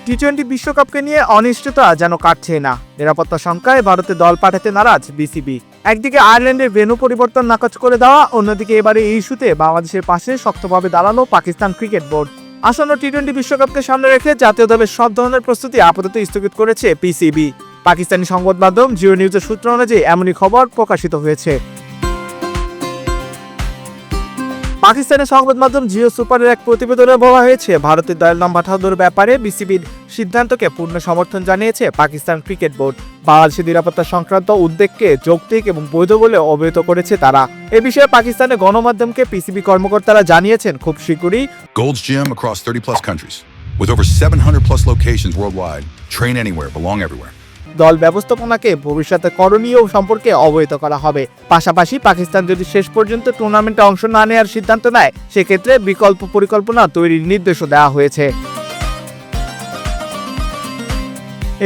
টি-20 বিশ্বকাপকে নিয়ে অনিশ্চয়তা যেন কাটছে না। নিরাপত্তা শঙ্কায় ভারতে দল পাঠাতে নারাজ বিসিবি। একদিকে আয়ারল্যান্ডের ভেন্যু পরিবর্তন নাকচ করে দেওয়া, অন্যদিকে এবারে এই ইস্যুতে বাংলাদেশের পাশে শক্তভাবে দাঁড়ালো পাকিস্তান ক্রিকেট বোর্ড। আসন্ন টি-20 বিশ্বকাপকে সামনে রেখে জাতীয় দলের সব ধরনের প্রস্তুতি আপাতত স্থগিত করেছে পিসিবি। পাকিস্তানি সংবাদ মাধ্যম জিও নিউজের সূত্র অনুযায়ী এমনই খবর প্রকাশিত হয়েছে। পাকিস্তানের সংবাদ মাধ্যম জিও সুপারের এক প্রতিবেদনে বলা হয়েছে, ভারতের দলের নাম পাঠানোর ব্যাপারে বিসিবির সিদ্ধান্তকে পূর্ণ সমর্থন জানিয়েছে পাকিস্তান ক্রিকেট বোর্ড। বাংলাদেশের নিরাপত্তা সংক্রান্ত উদ্বেগকে যৌক্তিক এবং বৈধ বলে অবহিত করেছে তারা। এ বিষয়ে পাকিস্তানের গণমাধ্যমকে পিসিবি কর্মকর্তারা জানিয়েছেন, খুব শীঘ্রই Gold's Gym across 30+ countries with over 700+ locations worldwide. Train anywhere, belong everywhere. দল ব্যবস্থাপনাকে ভবিষ্যতে করণীয় সম্পর্কে অবহিত করা হবে। পাশাপাশি পাকিস্তান যদি শেষ পর্যন্ত টুর্নামেন্টে অংশ না নেওয়ার সিদ্ধান্ত নেয়, সেক্ষেত্রে বিকল্প পরিকল্পনা তৈরির নির্দেশও দেওয়া হয়েছে।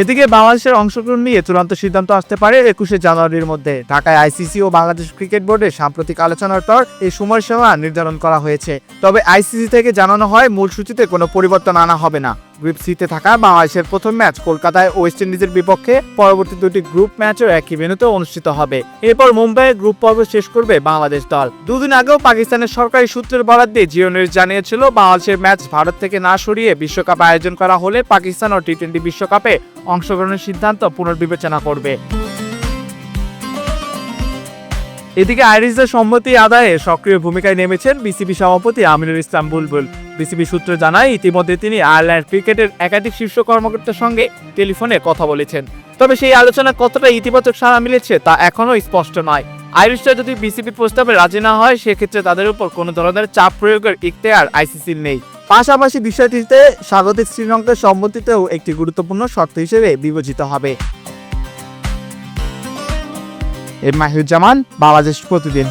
এদিকে বাংলাদেশের অংশগ্রহণ নিয়ে চূড়ান্ত সিদ্ধান্ত আসতে পারে 21শে জানুয়ারির মধ্যে। ঢাকায় আইসিসি ও বাংলাদেশ ক্রিকেট বোর্ডের সাম্প্রতিক আলোচনার পর এই সময়সীমা নির্ধারণ করা হয়েছে। তবে আইসিসি থেকে জানানো হয়, মূল সূচিতে কোনো পরিবর্তন আনা হবে না। গ্রুপ সিতে থাকা বাংলাদেশের প্রথম ম্যাচ কলকাতায় ওয়েস্ট ইন্ডিজের বিপক্ষে, পরবর্তী দুটি গ্রুপ ম্যাচও একই ভেন্যুতে অনুষ্ঠিত হবে। এরপর মুম্বাইয়ে গ্রুপ পর্ব শেষ করবে বাংলাদেশ দল। দুদিন আগেও পাকিস্তানের সরকারি সূত্রের বরাত দিয়ে জিও নিউজ জানিয়েছিল, বাংলাদেশের ম্যাচ ভারত থেকে না সরিয়ে বিশ্বকাপ আয়োজন করা হলে পাকিস্তান ও টি-20 বিশ্বকাপে অংশগ্রহণের সিদ্ধান্ত পুনর্বিবেচনা করবে। এদিকে আইরিশদের সম্মতি আদায়ে সক্রিয় ভূমিকায় নেমেছেন বিসিবি সভাপতি আমিনুল ইসলাম বুলবুল। বিসিবি সূত্র জানায়, ইতিমধ্যে তিনি আয়ারল্যান্ড ক্রিকেটের একাধিক শীর্ষ কর্মকর্তার সঙ্গে টেলিফোনে কথা বলেছেন। তবে সেই আলোচনা কতটা ইতিবাচক সাড়া মিলেছে তা এখনও স্পষ্ট নয়। আইরিশরা যদি বিসিবি প্রস্তাবে রাজি না হয়, সেক্ষেত্রে তাদের উপর কোনো ধরনের চাপ প্রয়োগের ইখতিয়ার আইসিসির নেই। পাশাপাশি বিষয়টিতে স্বাগতিক শ্রীলঙ্কার সম্মতিতেও একটি গুরুত্বপূর্ণ শর্ত হিসেবে বিবেচিত হবে। মাহিউজ্জামান, বাংলাদেশ প্রতিদিন।